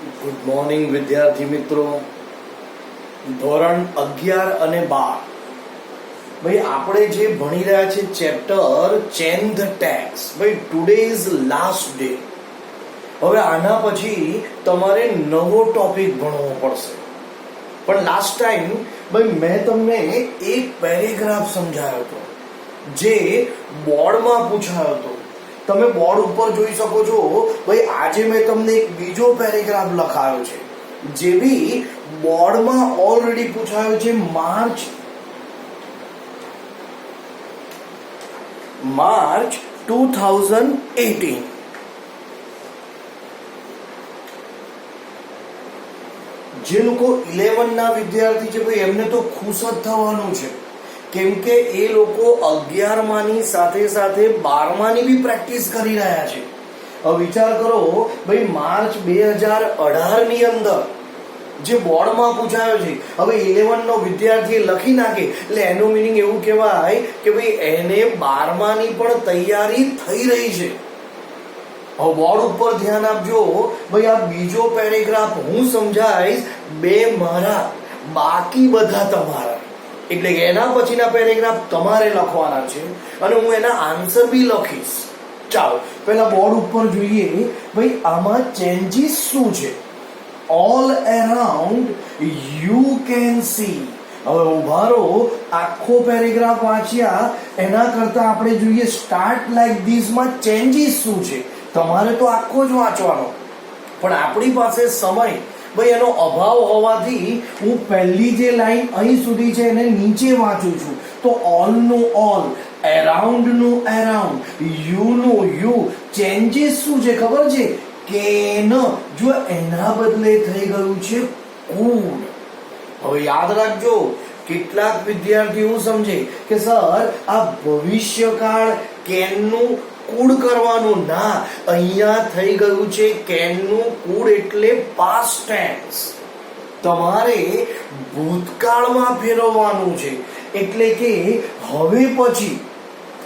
Good morning વિદ્યાર્થી મિત્રો. ધોરણ 11 અને 12 ભાઈ આપણે જે ભણી રહ્યા છે ચેપ્ટર ચેન ધ ટેગ્સ. ભાઈ ટુડે ઇઝ લાસ્ટ ડે. હવે આના પછી તમારે નવો ટોપિક ભણવો પડશે. પણ લાસ્ટ ટાઈમ ભાઈ મેં તમને એક પેરેગ્રાફ સમજાયો હતો જે બોર્ડમાં પૂછાયો હતો. તમે બોર્ડ ઉપર જોઈ શકો છો. ભાઈ આજે મેં તમને એક બીજો પેરેગ્રાફ લખાયો છે જે બી બોર્ડમાં ઓલરેડી પૂછાયો છે. માર્ચ 2018. જે લોકો 11 ના વિદ્યાર્થી છે ભાઈ એમને તો ખુશ જ થવાનું છે, કેમ કે એ લોકો 11 માની સાથે સાથે 12 માની બી પ્રેક્ટિસ કરી રહ્યા છે. હવે વિચાર કરો ભાઈ માર્ચ 2018 ની અંદર જે બોર્ડમાં પૂછાયો છે, હવે 11 નો વિદ્યાર્થી લખી નાખે એટલે એનું મિનિંગ એવું કહેવાય કે ભાઈ એને 12 માની પણ તૈયારી થઈ રહી છે. હવે બોર્ડ ઉપર ધ્યાન આપજો. ભાઈ આ બીજો પેરેગ્રાફ હું સમજાઈશ, 2 મારા બાકી બધા તમારા. એટલે કે એના પછીના પેરેગ્રાફ તમારે લખવાના છે અને હું એના આન્સર બી લખીશ. ચાલો પહેલા બોર્ડ ઉપર જોઈએ ભાઈ આમાં ચેન્જીસ શું છે. All around you can see. હવે ઉભા રહો, આખો પેરેગ્રાફ વાંચ્યા એના કરતા આપણે જોઈએ સ્ટાર્ટ લાઈક ધીસ માં ચેન્જીસ શું છે. તમારે તો આખો જ વાંચવાનો, પણ આપણી પાસે સમય ભાઈ એનો અભાવ હોવાથી હું પહેલી જે લાઈન અહીં સુધી છે એને નીચે વાંચું છું. તો ઓલ નું ઓલ, અરાઉન્ડ નું અરાઉન્ડ, યુ નું યુ. ચેન્જીસ શું છે ખબર છે? કેન, જો એના બદલે થઈ ગયું છે કુડ. હવે યાદ રાખજો, કેટલાક વિદ્યાર્થીઓ સમજે કે સર આ ભવિષ્યકાળ કેનનું કુડ કરવાનું. ના, અહીંયા થઈ ગયું છે કેનનું કુડ એટલે પાસ્ટ ટેન્સ. તમારે ભૂતકાળમાં ફેરવવાનું છે. એટલે કે હવે પછી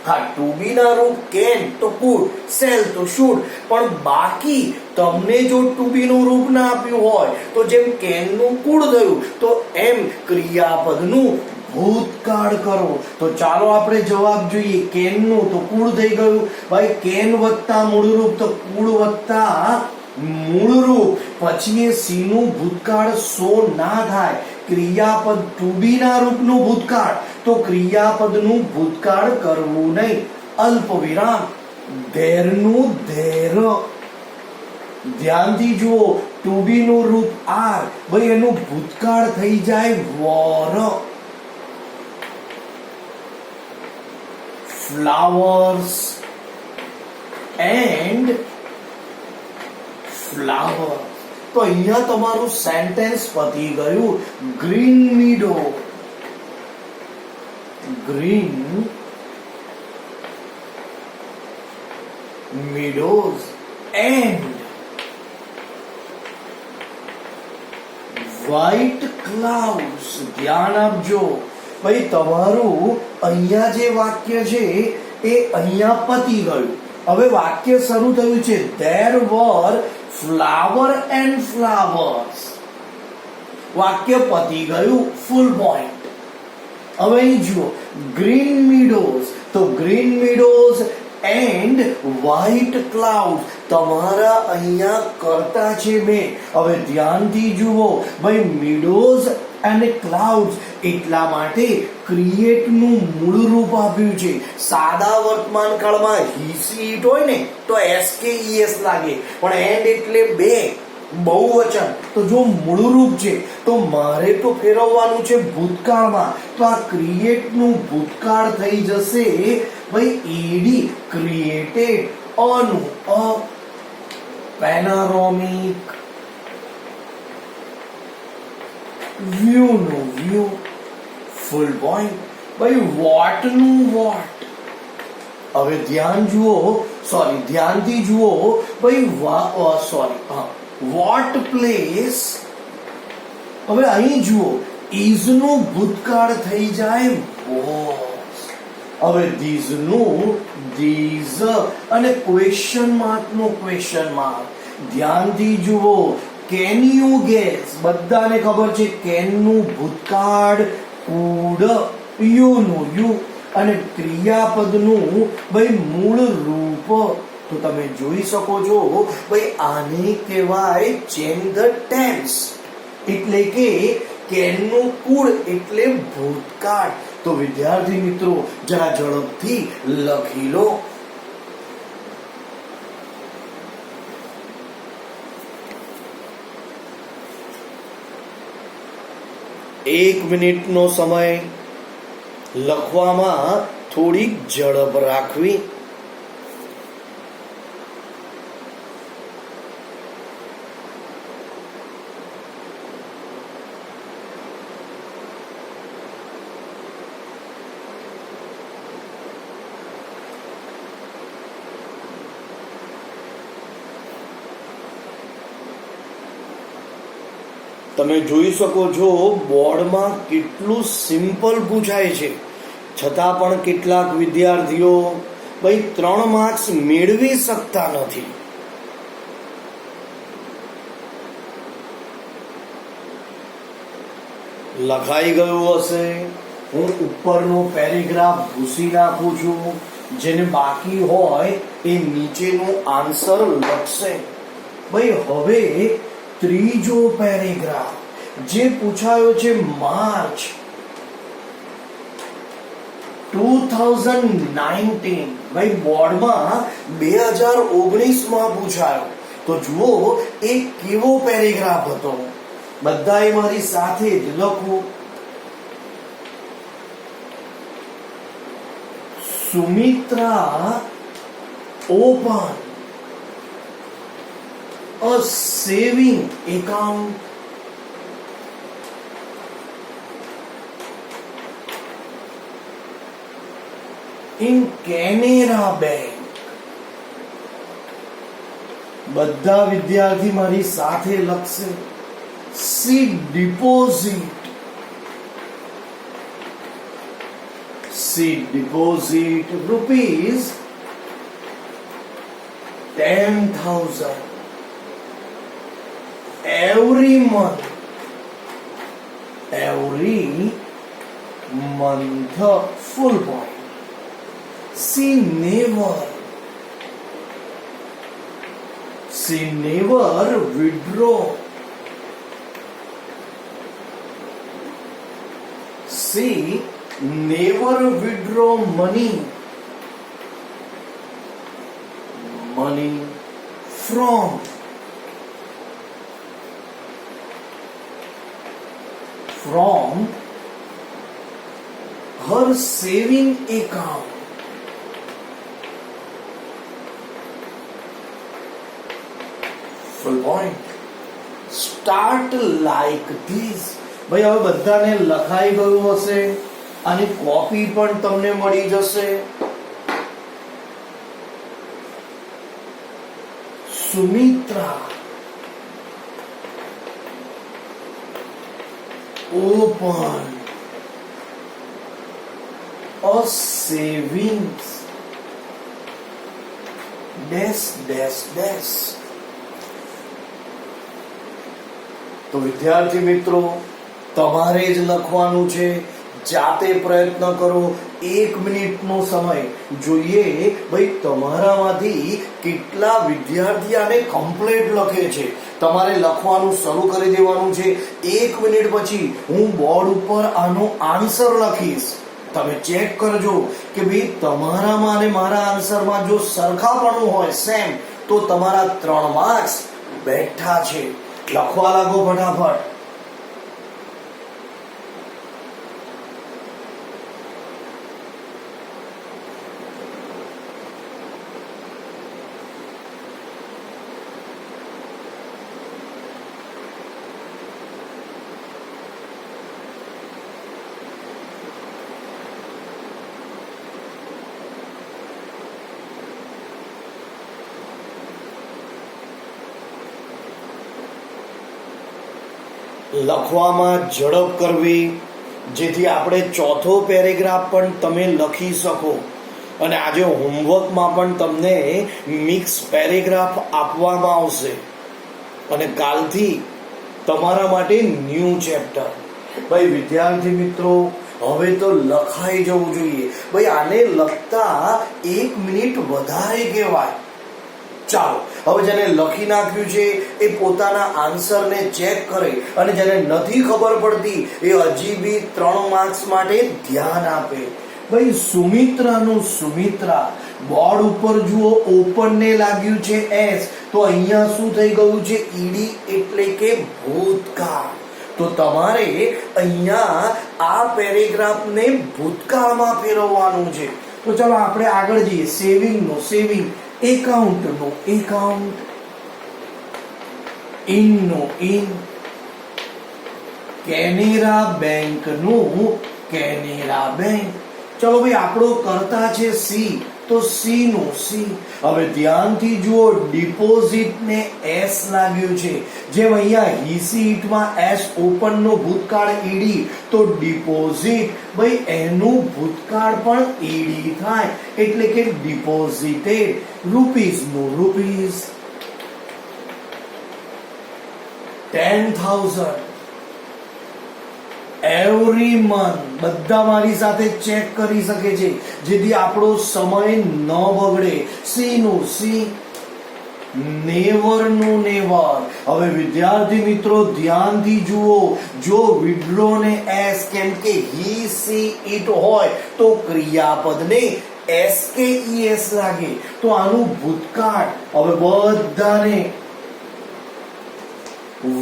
હા ટુ બી ના રૂપ કેન તો કુડ, સેલ તો શુડ, પણ બાકી તમને જો ટુ બી નું રૂપ ના આપ્યું હોય તો જેમ કેન નું કુડ થયું તો એમ ક્રિયાપદનું ભૂતકાળ કરો. તો ચાલો આપણે જવાબ જોઈએ. કેન નું તો કુડ થઈ ગયું. ભાઈ કેન વત્તા મૂળરૂપ તો કુડ વત્તા મૂળરૂપ. પછી એ સી નું ભૂતકાળ સો ના થાય. ક્રિયાપદ ટુ બી ના રૂપનું ભૂતકાળ, તો ક્રિયાપદનું ભૂતકાળ કરવું નહીં. અલ્પ વિરામ, ધેર નું ધેર. ધ્યાનથી જુઓ, ટુ બી નું રૂપ આર, ભાઈ એનું ભૂતકાળ થઈ જાય વોર. flowers and flower. તો અહીંયા તમારું સેન્ટેન્સ પતી ગયું. Green meadow, green meadows and white clouds. ધ્યાન આપજો ભાઈ, તમારું અહીંયા જે વાક્ય છે એ અહીંયા પતી ગયું. હવે વાક્ય શરૂ થયું છે there were flower and flowers. વાક્ય પતી ગયું, ફૂલ પોઈન્ટ. હવે અહીં જુઓ, ગ્રીન મીડોઝ, તો ગ્રીન મીડોઝ એન્ડ વ્હાઇટ ક્લાઉડ. તમારા અહીંયા કરતા છે મેં. હવે ધ્યાનથી જુઓ ભાઈ, મીડોઝ અને ક્લાઉડ્સ એટલા માટે ક્રિએટ નું મૂળ રૂપ આપ્યું છે. સાદા વર્તમાન કાળમાં હી સી ઇટ હોય ને તો એસ કે ઈ એસ લાગે, પણ એન્ડ એટલે બે, બહુવચન. તો જો મૂળ રૂપ છે તો મારે તો ફેરવવાનું છે ભૂતકાળમાં. તો આ ક્રિએટ નું ભૂતકાળ થઈ જશે ભાઈ ઈડી, ક્રિએટેડ. અનું અ, પેનારોમિક, વ્યૂ નું વ્યૂ, ફૂલ પોઈન્ટ. ભાઈ વોટ નું વોટ. હવે ધ્યાન જુઓ, ધ્યાનથી જુઓ ભાઈ, વોટ પ્લેસ. હવે અહીં જુઓ, ઇઝ નું ભૂતકાળ થઈ જાય વોઝ. હવે ધીઝ નું ધીઝ અને ક્વેશ્ચન માર્ક નું ક્વેશ્ચન માર્ક. ધ્યાનથી જુઓ, કેન યુ ગેસ? બધાને ખબર છે કેન નું ભૂતકાળ કુડ, યુ નું યુ અને ક્રિયાપદનું ભાઈ મૂળ રૂપ. તો તમે જોઈ શકો છો ભાઈ આને કહેવાય ચેન્જ ધ ટેન્સ, એટલે કે કેન નું કુળ એટલે ભૂતકાળ. તો વિદ્યાર્થી મિત્રો જરા ઝડપથી લખી લો. એક મિનિટનો સમય, લખવામાં થોડીક ઝડપ રાખવી. તમે જોઈ શકો છો બોર્ડમાં કેટલું સિમ્પલ પૂછાય છે, છતાં પણ કેટલાક વિદ્યાર્થીઓ ભાઈ 3 માર્ક્સ મેળવી શકતા નથી. લખાઈ ગયું હશે. હું ઉપરનો પેરેગ્રાફ ભૂસી નાખું છું. જેને બાકી હોય એ નીચેનું આન્સર લખશે. ભાઈ હવે ત્રીજો પેરેગ્રાફ જે પૂછાયો છે માર્ચ 2019, ભાઈ બોર્ડમાં 2019 પૂછાયો. તો જુઓ એ કેવો પેરેગ્રાફ હતો. બધાએ મારી સાથે જ લખો. Sumitra open a saving account in Canara Bank. બધા વિદ્યાર્થી મારી સાથે લખશે. She deposit rupees 10,000 every month, full point. She never withdraw. She never withdraw money from her saving account. Full point. Start like this. ભાઈ હવે બધાને લખાઈ ગયું હશે અને કોપી પણ તમને મળી જશે. Sumitra open a savings dash. તો વિદ્યાર્થી મિત્રો તમારે જ લખવાનું છે. જાતે પ્રયત્ન કરો. 1 મિનિટનો સમય જોઈએ ભાઈ તમારામાંથી કેટલા વિદ્યાર્થી આને કમ્પ્લીટ લખે છે. તમારે લખવાનું શરૂ કરી દેવાનું છે. 1 મિનિટ પછી હું બોર્ડ ઉપર આનો આન્સર લખીશ. તમે ચેક કરજો કે ભાઈ તમારામાં અને મારા આન્સરમાં જો સરખાપણું હોય સેમ, તો તમારા 3 માર્ક્સ બેઠા છે. લખવા લાગો ફટાફટ. લખવામાં ઝડપ કરવી, જેથી આપણે ચોથો પેરેગ્રાફ પણ તમે લખી શકો. અને આજે હોમવર્કમાં પણ તમને મિક્સ પેરેગ્રાફ આપવામાં આવશે. અને કાલથી તમારા માટે ન્યૂ ચેપ્ટર. ભાઈ વિદ્યાર્થી મિત્રો, હવે તો લખાઈ જવું જોઈએ. ભાઈ આને લખતા 1 મિનિટ વધારે કહેવાય. ચાલો હવે જેને લખી નાખ્યું છે એ પોતાના આન્સરને ચેક કરે, અને જેને નથી ખબર પડતી એ હજી બી 3 માર્ક્સ માટે ધ્યાન આપે. ભાઈ સુમિત્રાનું સુમિત્રા, બોર્ડ ઉપર જુઓ ઓપન ને લાગ્યું છે એસ, તો અહીંયા શું થઈ ગયું છે? ઈડી એટલે કે ભૂતકાળ. તો તમારે અહીંયા આ પેરેગ્રાફને ભૂતકાળમાં ફેરવવાનું છે. તો ચાલો આપણે આગળ જઈએ. સેવિંગનો સેવિંગ, એકાઉન્ટનો એકાઉન્ટ, ઇનનો ઇન, કેનેરા બેંકનું કેનેરા બેંક. ચલો ભાઈ આપણો કરતા છે સી, તો સી નું સી. હવે ધ્યાનથી જુઓ, ડિપોઝિટ ને એસ લાગ્યું છે. જેમ અહીંયા રિસીટમાં એસ ઓપન નો ભૂતકાળ ઈડી, તો ડિપોઝિટ ભાઈ એનું ભૂતકાળ પણ ઈડી થાય, એટલે કે ડિપોઝિટેડ. રૂપીસ નું રૂપીસ, 10,000 એવરી મંથ. બધા મારી સાથે ચેક કરી શકે છે, જેથી આપણો સમય ન બગડે. સી નું સી, નેવર નું નેવર. હવે વિદ્યાર્થી મિત્રો ધ્યાનથી જુઓ, જો વિડ્રો ને એસ, કેમ કે હી સી ઇટ હોય તો ક્રિયાપદને એસ કે ઈએસ લાગે, તો આનું ભૂતકાળ. હવે બધાને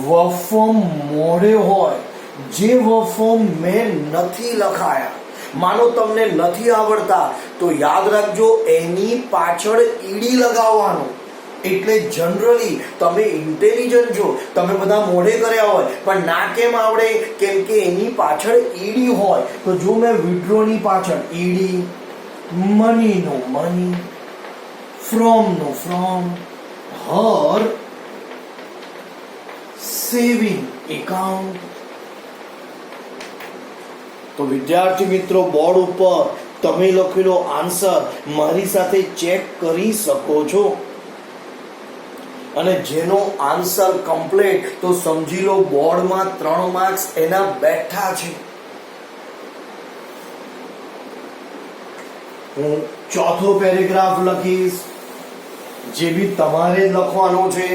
વફોમ મોડે હોય, જે વફોમ મેં નથી લખાયા, માનો તમને નથી આવડતા, તો યાદ રાખજો એની પાછળ ઈડી લગાવવાનું. એટલે જનરલી તમે ઇન્ટેલિજન્ટ છો, તમે બધા મોઢે કર્યા હોય, પણ ના કેમ આવડે? કેમ કે એની પાછળ ઈડી હોય. તો જો મેં વિડ્રો ની પાછળ ઈડી, મની નો મની, ફ્રોમ નો ફ્રોમ, હર સેવિંગ એકાઉન્ટ. તો વિદ્યાર્થી મિત્રો બોર્ડ ઉપર તમે લખેલો આન્સર મારી સાથે ચેક કરી શકો છો, અને જેનો આન્સર કમ્પ્લીટ, તો સમજી લો બોર્ડમાં 3 માર્ક્સ એના બેઠા છે. હું ચોથો પેરેગ્રાફ લખીશ, જે બી તમારે લખવાનો છે,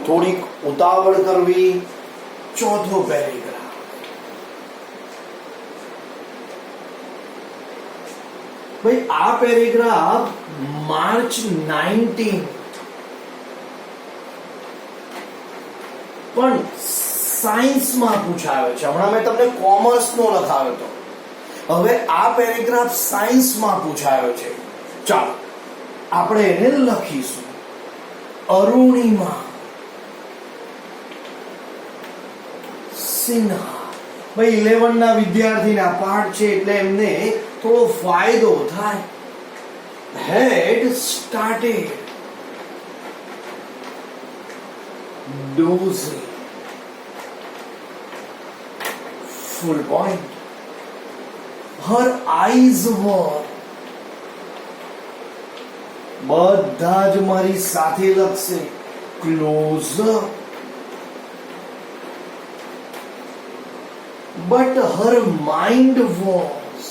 થોડીક ઉતાવળ કરવી. ચોથો પેરેગ્રાફ, ભાઈ આ પેરેગ્રાફ માર્ચ 19 પણ સાયન્સમાં પૂછાયો છે. હમણાં મેં તમને કોમર્સ નો લખાવ્યો હતો, હવે આ પેરેગ્રાફ સાયન્સમાં પૂછાયો છે. ચાલો આપણે એને લખીશું. અરુણિમા સિન્હા. ભાઈ 11 ના વિદ્યાર્થીના પાઠ છે, એટલે એમને થોડો ફાયદો થાય. હેડ started dozing, full point. Her eyes were, બધા જ મારી સાથે લખશે, closer. But her mind was,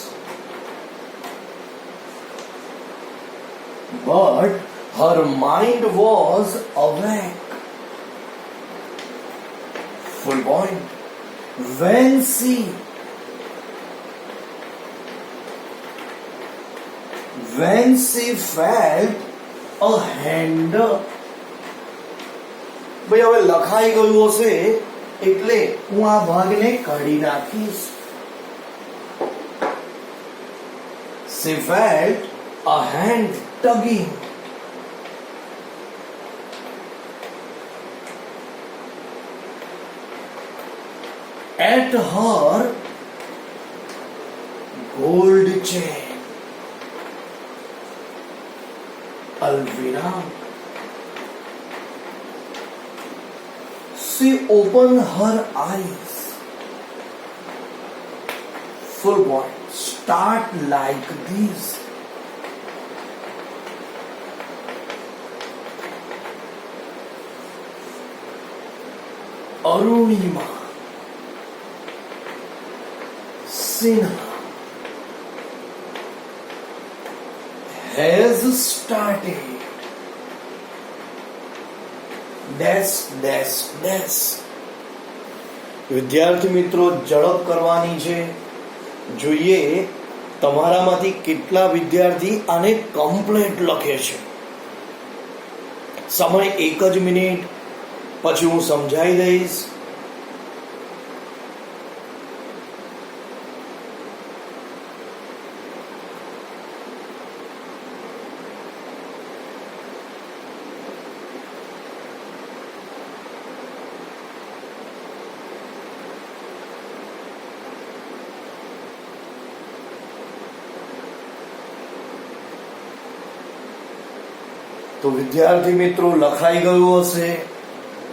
but her mind was awake. Full point. When she felt a hand. ભાઈ હવે લખાઈ ગયું હશે, એટલે હું આ ભાગને કાઢી નાખીશ. She felt a hand tugging. At her gold chain. Alvina. She opened her eyes. Full point. Start like this. Arunima Sinha has started dash dash dash. વિદ્યાર્થી મિત્રો, ઝડપ કરવાની છે. જોઈએ તમારામાંથી કેટલા વિદ્યાર્થી આને કમ્પ્લીટ લખે છે. સમય 1 જ મિનિટ, પછી હું સમજાવી દઈશ. તો વિદ્યાર્થી મિત્રો લખાઈ ગયું હશે.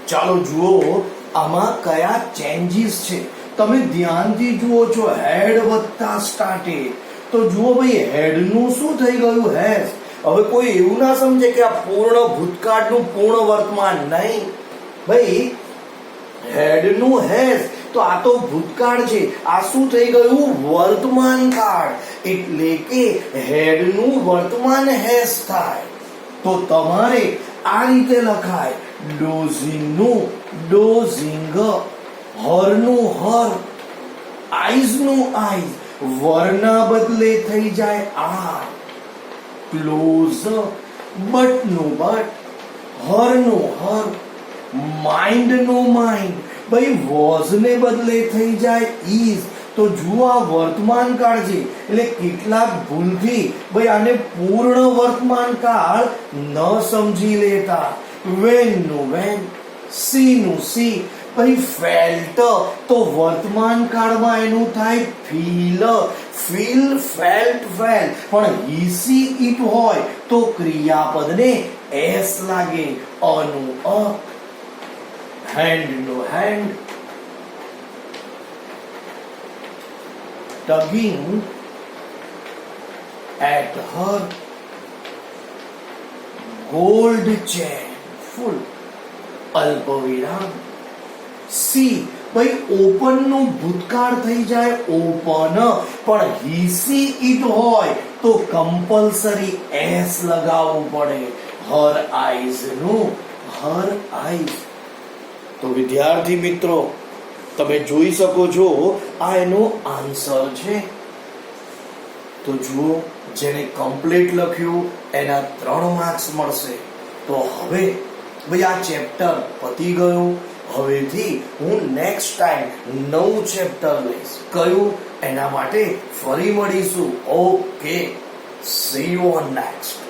ચાલો જુઓ આમાં કયા ચેન્જીસ છે. તમે ધ્યાનથી જુઓ છો, હેડ વત્તા સ્ટાર્ટેડ. તો જુઓ ભાઈ, હેડ નું શું થઈ ગયું? હેઝ. હવે કોઈ એવું ના સમજે કે આ પૂર્ણ ભૂતકાળનું પૂર્ણ વર્તમાન નહીં. ભાઈ હેડ નું હેઝ, તો આ તો ભૂતકાળ છે. આ શું થઈ ગયું? વર્તમાન કાળ. એટલે કે હેડ નું વર્તમાન હેઝ થાય. તો તમારે આ રીતે લખાય: ડોઝિંગ નું ડોઝિંગ, હર નું હર, આઈઝ નું આઈઝ, વરના બદલે થઈ જાય આર. ક્લોઝ, બટ નું બટ, હર નું હર, માઇન્ડ નું માઇન્ડ. ભાઈ વોઝ ને બદલે થઈ જાય ઈઝ. તો જુઓ આ વર્તમાન કાળ છે, એટલે કેટલાક ભૂલથી ભાઈ આને પૂર્ણ વર્તમાન કાળ ન સમજી લેતા. વેન નું વેન, સી નું સી. ભાઈ ફેલ્ટ, તો વર્તમાન કાળમાં એનું થાય ફીલ. Feel, felt, fail. પણ હી સી ઇટ હોય તો ક્રિયાપદને એસ લાગે. અનું અ, હેન્ડ નું hand, tugging at her gold chain, full. અલ્પ વિરામ. સી, ભાઈ ઓપન નું ભૂતકાળ થઈ જાય ઓપન, પણ હી સી ઇટ હોય તો કમ્પલસરી એસ લગાવવું પડે. હર આઈઝ નું હર આઈઝ. તો વિદ્યાર્થી મિત્રો, તમે જોઈ શકો છો આ એનો આન્સર છે. તો જુઓ, જેને કમ્પ્લીટ લખ્યું એના 3 માર્ક્સ મળશે. તો હવે ભાઈ આ ચેપ્ટર પતી ગયું. હવેથી હું નેક્સ્ટ ટાઈમ નવું ચેપ્ટર લઈશ. કયું? એના માટે ફરી મળીશું. Okay, C you on next.